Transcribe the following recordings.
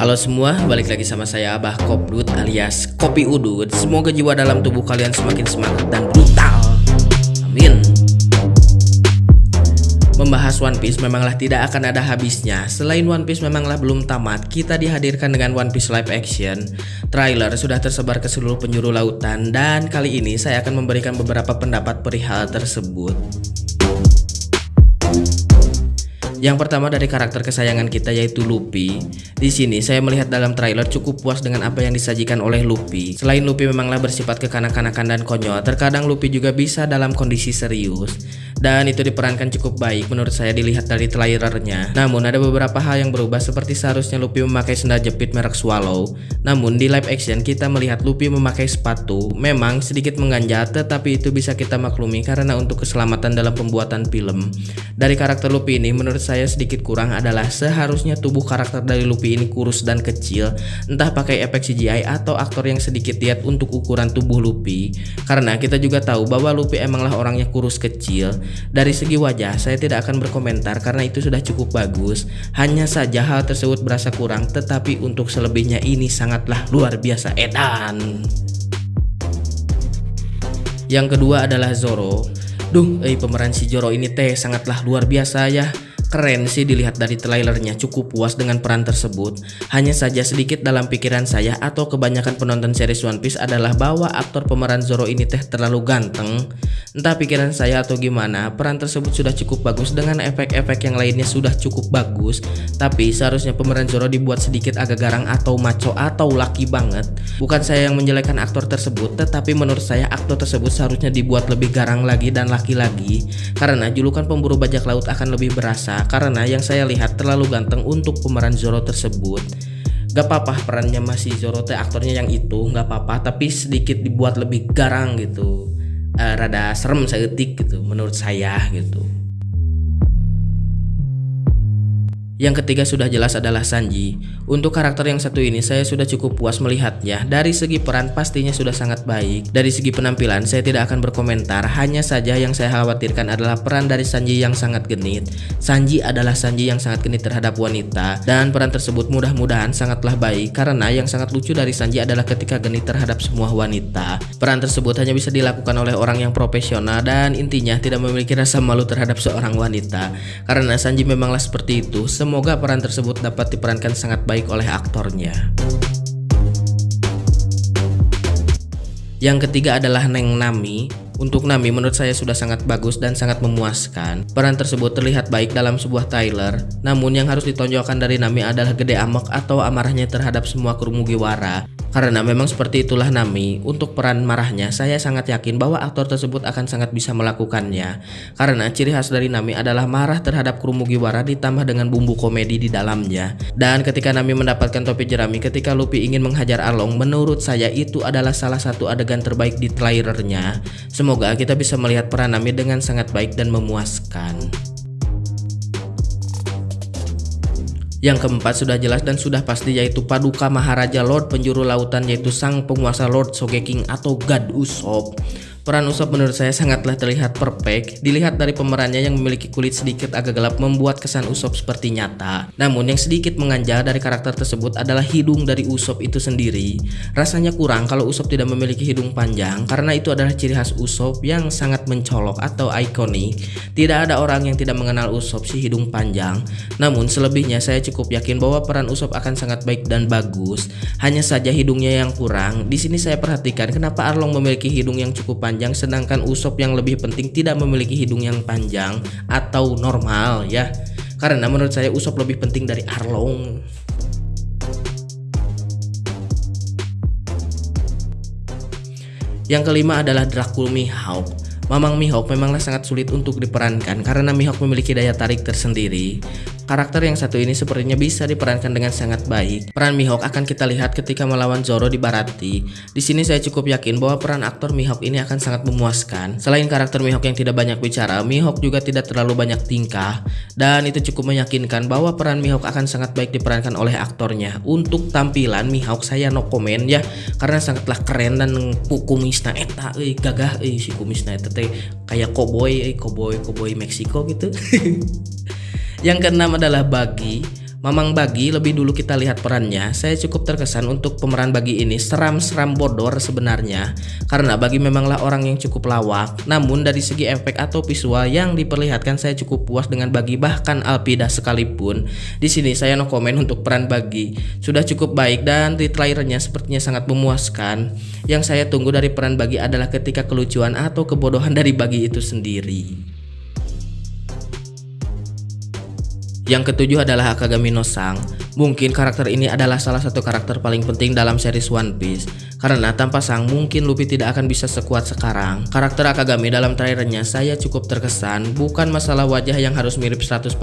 Halo semua, balik lagi sama saya Abah Kopdut alias Kopi Udut. Semoga jiwa dalam tubuh kalian semakin semangat dan brutal. Amin. Membahas One Piece memanglah tidak akan ada habisnya. Selain One Piece memanglah belum tamat, kita dihadirkan dengan One Piece live action. Trailer sudah tersebar ke seluruh penjuru lautan dan kali ini saya akan memberikan beberapa pendapat perihal tersebut. Yang pertama dari karakter kesayangan kita yaitu Luffy. Di sini saya melihat dalam trailer cukup puas dengan apa yang disajikan oleh Luffy. Selain Luffy memanglah bersifat kekanak-kanakan dan konyol, terkadang Luffy juga bisa dalam kondisi serius. Dan itu diperankan cukup baik menurut saya dilihat dari trailernya. Namun ada beberapa hal yang berubah seperti seharusnya Luffy memakai sendal jepit merek Swallow. Namun di live action kita melihat Luffy memakai sepatu. Memang sedikit mengganjal tetapi itu bisa kita maklumi karena untuk keselamatan dalam pembuatan film. Dari karakter Luffy ini menurut saya sedikit kurang adalah seharusnya tubuh karakter dari Luffy ini kurus dan kecil, entah pakai efek CGI atau aktor yang sedikit diet untuk ukuran tubuh Luffy. Karena kita juga tahu bahwa Luffy emanglah orangnya kurus kecil. Dari segi wajah saya tidak akan berkomentar karena itu sudah cukup bagus. Hanya saja hal tersebut berasa kurang, tetapi untuk selebihnya ini sangatlah luar biasa edan. Yang kedua adalah Zoro. Pemeran si Zoro ini sangatlah luar biasa ya. Keren sih dilihat dari trailernya, cukup puas dengan peran tersebut. Hanya saja sedikit dalam pikiran saya atau kebanyakan penonton series One Piece adalah bahwa aktor pemeran Zoro ini terlalu ganteng. Entah pikiran saya atau gimana, peran tersebut sudah cukup bagus dengan efek-efek yang lainnya sudah cukup bagus. Tapi seharusnya pemeran Zoro dibuat sedikit agak garang atau maco atau laki banget. Bukan saya yang menjelekkan aktor tersebut, tetapi menurut saya aktor tersebut seharusnya dibuat lebih garang lagi dan laki lagi. Karena julukan pemburu bajak laut akan lebih berasa. Karena yang saya lihat terlalu ganteng untuk pemeran Zoro tersebut. Gak apa-apa perannya masih Zoro aktornya yang itu gak apa-apa, tapi sedikit dibuat lebih garang gitu. Rada serem seetik gitu menurut saya gitu. Yang ketiga sudah jelas adalah Sanji. Untuk karakter yang satu ini saya sudah cukup puas melihatnya. Dari segi peran pastinya sudah sangat baik. Dari segi penampilan saya tidak akan berkomentar. Hanya saja yang saya khawatirkan adalah peran dari Sanji yang sangat genit. Sanji adalah Sanji yang sangat genit terhadap wanita. Dan peran tersebut mudah-mudahan sangatlah baik. Karena yang sangat lucu dari Sanji adalah ketika genit terhadap semua wanita. Peran tersebut hanya bisa dilakukan oleh orang yang profesional. Dan intinya tidak memiliki rasa malu terhadap seorang wanita. Karena Sanji memanglah seperti itu. Semoga peran tersebut dapat diperankan sangat baik oleh aktornya. Yang ketiga adalah Neng Nami. Untuk Nami menurut saya sudah sangat bagus dan sangat memuaskan. Peran tersebut terlihat baik dalam sebuah trailer. Namun yang harus ditonjolkan dari Nami adalah gede amok atau amarahnya terhadap semua kru Mugiwara. Karena memang seperti itulah Nami. Untuk peran marahnya saya sangat yakin bahwa aktor tersebut akan sangat bisa melakukannya. Karena ciri khas dari Nami adalah marah terhadap kru Mugiwara ditambah dengan bumbu komedi di dalamnya. Dan ketika Nami mendapatkan topi jerami ketika Luffy ingin menghajar Arlong, menurut saya itu adalah salah satu adegan terbaik di trailernya. Semoga kita bisa melihat peran Nami dengan sangat baik dan memuaskan. Yang keempat sudah jelas dan sudah pasti yaitu Paduka Maharaja Lord Penjuru Lautan yaitu sang penguasa Lord Sogeking atau God Usopp. Peran Usopp menurut saya sangatlah terlihat perfect. Dilihat dari pemerannya yang memiliki kulit sedikit agak gelap membuat kesan Usopp seperti nyata. Namun yang sedikit mengganjal dari karakter tersebut adalah hidung dari Usopp itu sendiri. Rasanya kurang kalau Usopp tidak memiliki hidung panjang karena itu adalah ciri khas Usopp yang sangat mencolok atau ikonik. Tidak ada orang yang tidak mengenal Usopp si hidung panjang. Namun selebihnya saya cukup yakin bahwa peran Usopp akan sangat baik dan bagus. Hanya saja hidungnya yang kurang. Di sini saya perhatikan kenapa Arlong memiliki hidung yang cukup panjang sedangkan Usopp yang lebih penting tidak memiliki hidung yang panjang atau normal ya. Karena menurut saya Usopp lebih penting dari Arlong. Yang kelima adalah Dracul Mihawk. Mamang Mihawk memanglah sangat sulit untuk diperankan karena Mihawk memiliki daya tarik tersendiri. Karakter yang satu ini sepertinya bisa diperankan dengan sangat baik. Peran Mihawk akan kita lihat ketika melawan Zoro di Baratie. Di sini saya cukup yakin bahwa peran aktor Mihawk ini akan sangat memuaskan. Selain karakter Mihawk yang tidak banyak bicara, Mihawk juga tidak terlalu banyak tingkah. Dan itu cukup meyakinkan bahwa peran Mihawk akan sangat baik diperankan oleh aktornya. Untuk tampilan Mihawk saya no comment ya, karena sangatlah keren dan kumisna eta gagah si kumisna eta teh kayak cowboy Meksiko gitu. Yang keenam adalah Buggy. Mamang Bagi, lebih dulu kita lihat perannya. Saya cukup terkesan untuk pemeran Bagi ini seram-seram bodor sebenarnya, karena Bagi memanglah orang yang cukup lawak. Namun dari segi efek atau visual yang diperlihatkan saya cukup puas dengan Bagi, bahkan Alpida sekalipun. Di sini saya no komen untuk peran Bagi. Sudah cukup baik dan di trailernya sepertinya sangat memuaskan. Yang saya tunggu dari peran Bagi adalah ketika kelucuan atau kebodohan dari Bagi itu sendiri. Yang ketujuh adalah Akagami no Sang. Mungkin karakter ini adalah salah satu karakter paling penting dalam series One Piece, karena tanpa Sang mungkin Luffy tidak akan bisa sekuat sekarang. Karakter Akagami dalam trailernya saya cukup terkesan, bukan masalah wajah yang harus mirip 100%,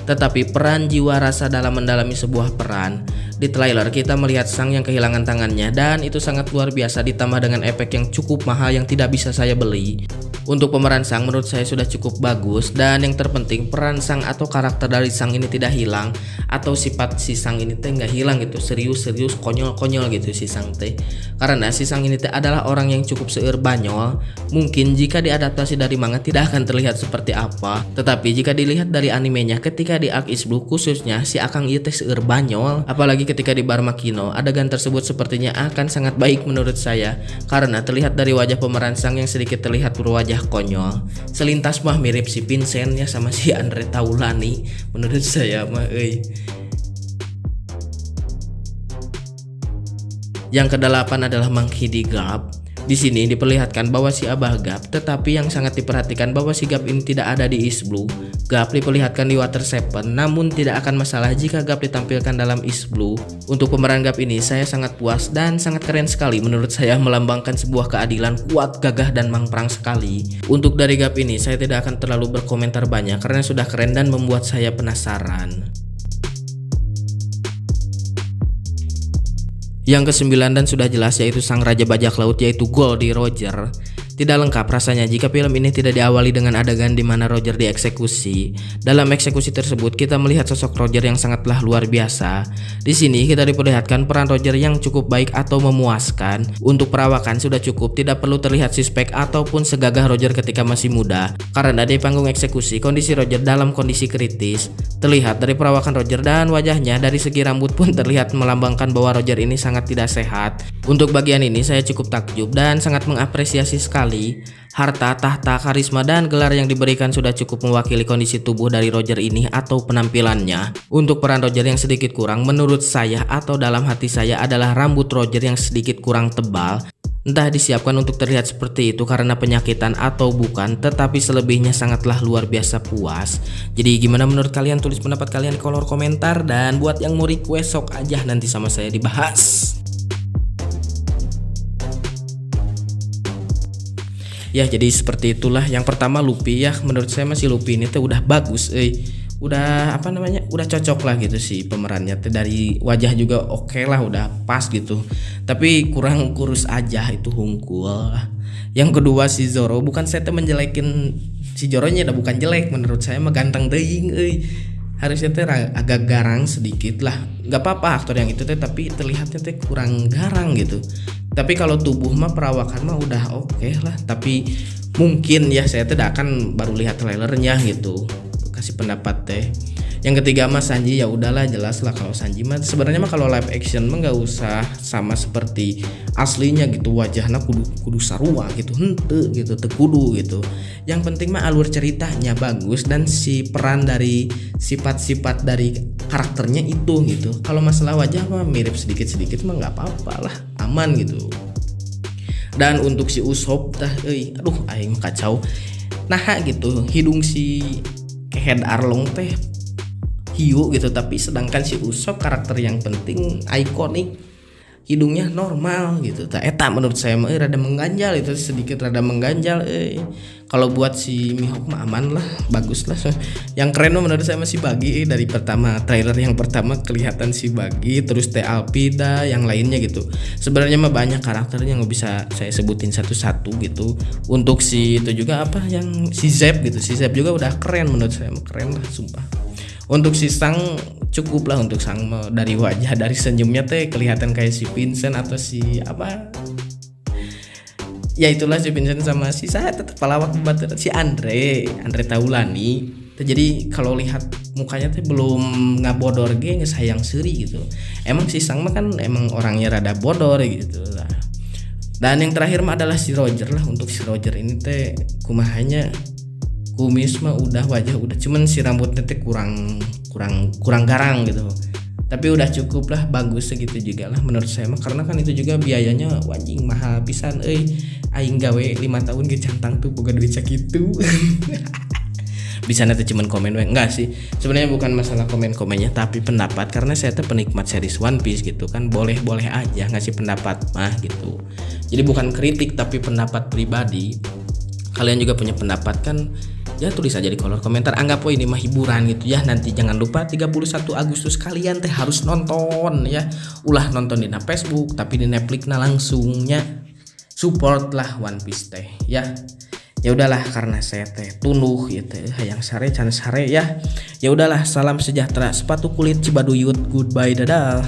tetapi peran jiwa rasa dalam mendalami sebuah peran. Di trailer kita melihat Sang yang kehilangan tangannya, dan itu sangat luar biasa ditambah dengan efek yang cukup mahal yang tidak bisa saya beli. Untuk pemeran Sang menurut saya sudah cukup bagus, dan yang terpenting peran Sang atau karakter dari Sang ini tidak hilang, atau sifat si Sang ini teh nggak hilang gitu, serius-serius konyol-konyol gitu si Sang teh. Karena si Sang ini teh adalah orang yang cukup seueur banyol. Mungkin jika diadaptasi dari manga tidak akan terlihat seperti apa, tetapi jika dilihat dari animenya ketika di Arc Is Blue khususnya si Akang ieu teh seueur banyol, apalagi ketika di Bar Makino, adegan tersebut sepertinya akan sangat baik menurut saya, karena terlihat dari wajah pemeran Sang yang sedikit terlihat berwajah konyol. Selintas mah mirip si Vincent ya sama si Andre Taulani menurut saya mah Yang kedelapan adalah Monkey D. Garp. Di sini diperlihatkan bahwa si Abah Garp, tetapi yang sangat diperhatikan bahwa si Garp ini tidak ada di East Blue. Garp diperlihatkan di Water 7, namun tidak akan masalah jika Garp ditampilkan dalam East Blue. Untuk pemeran Garp ini saya sangat puas dan sangat keren sekali, menurut saya melambangkan sebuah keadilan, kuat, gagah, dan mangprang sekali. Untuk dari Garp ini saya tidak akan terlalu berkomentar banyak karena sudah keren dan membuat saya penasaran. Yang kesembilan dan sudah jelas yaitu sang raja bajak laut yaitu Goldie Roger. Tidak lengkap rasanya jika film ini tidak diawali dengan adegan di mana Roger dieksekusi. Dalam eksekusi tersebut kita melihat sosok Roger yang sangatlah luar biasa. Di sini kita diperlihatkan peran Roger yang cukup baik atau memuaskan. Untuk perawakan sudah cukup, tidak perlu terlihat suspek ataupun segagah Roger ketika masih muda. Karena di panggung eksekusi kondisi Roger dalam kondisi kritis. Terlihat dari perawakan Roger dan wajahnya, dari segi rambut pun terlihat melambangkan bahwa Roger ini sangat tidak sehat. Untuk bagian ini saya cukup takjub dan sangat mengapresiasi sekali. Harta, tahta, karisma, dan gelar yang diberikan sudah cukup mewakili kondisi tubuh dari Roger ini atau penampilannya. Untuk peran Roger yang sedikit kurang menurut saya atau dalam hati saya adalah rambut Roger yang sedikit kurang tebal. Entah disiapkan untuk terlihat seperti itu karena penyakitan atau bukan, tetapi selebihnya sangatlah luar biasa puas. Jadi gimana menurut kalian? Tulis pendapat kalian di kolom komentar, dan buat yang mau request sok aja nanti sama saya dibahas. Ya jadi seperti itulah. Yang pertama Luffy ya, menurut saya masih Luffy ini tuh udah bagus, udah apa namanya, udah cocok lah gitu sih pemerannya. Dari wajah juga oke lah, udah pas gitu. Tapi kurang kurus aja, itu hungkul. Yang kedua si Zoro, bukan saya menjelekin si Zoronya, udah bukan jelek menurut saya mah ganteng teuing harusnya teh agak garang sedikit lah. Gak apa-apa aktor yang itu teh, tapi terlihatnya teh kurang garang gitu. Tapi kalau tubuh mah perawakan mah udah oke lah. Tapi mungkin ya saya tidak akan baru lihat trailernya gitu, kasih pendapat teh. Yang ketiga mah Sanji, ya udahlah jelas lah kalau Sanji mah sebenarnya mah kalau live action mah nggak usah sama seperti aslinya gitu, wajahnya kudu sarua gitu, hente gitu, tekudu gitu. Yang penting mah alur ceritanya bagus dan si peran dari sifat-sifat dari karakternya itu gitu. Kalau masalah wajah mah mirip sedikit-sedikit mah nggak apa-apa lah, aman gitu. Dan untuk si Usopp aduh aing kacau. Nah gitu, hidung si Head Arlong teh hiu gitu, tapi sedangkan si Usopp karakter yang penting ikonik hidungnya normal gitu. Eta menurut saya mah rada mengganjal, itu sedikit rada mengganjal. Kalau buat si Mihawk mah aman lah, bagus lah. Yang keren menurut saya masih Bagi, dari pertama trailer yang pertama kelihatan si Bagi, terus Teh Alpida, yang lainnya gitu. Sebenarnya mah banyak karakternya nggak bisa saya sebutin satu-satu gitu. Untuk si itu juga apa yang si Zep gitu, si Zep juga udah keren menurut saya, keren lah sumpah. Untuk si Sang cukup lah, untuk Sang dari wajah, dari senyumnya teh kelihatan kayak si Vincent atau si apa, ya itulah si Vincent sama si saya tetap pelawak si Andre Taulani. Jadi kalau lihat mukanya teh belum ngabodor ge sayang seri gitu. Emang si Sang mah kan emang orangnya rada bodor gitu lah. Dan yang terakhir mah adalah si Roger lah. Untuk si Roger ini teh kumahanya kumis mah udah, wajah udah, cuman si rambutnya teh kurang garang gitu. Tapi udah cukup lah, bagus segitu juga lah menurut saya mah, karena kan itu juga biayanya wajing mahal pisan aing gawe 5 tahun ge cantang tuh boga duit sakitu. Bisa nanti cuman komen enggak sih, sebenarnya bukan masalah komen-komennya tapi pendapat, karena saya tuh penikmat series One Piece gitu kan, boleh aja ngasih pendapat mah gitu. Jadi bukan kritik tapi pendapat pribadi. Kalian juga punya pendapat kan, ya tulis aja di kolom komentar. Anggap ini mah hiburan gitu ya. Nanti jangan lupa 31 Agustus kalian teh harus nonton ya. Ulah nonton di Facebook tapi di Netflix langsungnya. Support lah One Piece teh ya. Ya udahlah, karena saya teh tunuh gitu hayang sare can sare ya. Ya udahlah, salam sejahtera, sepatu kulit Cibaduyut, goodbye, dadah.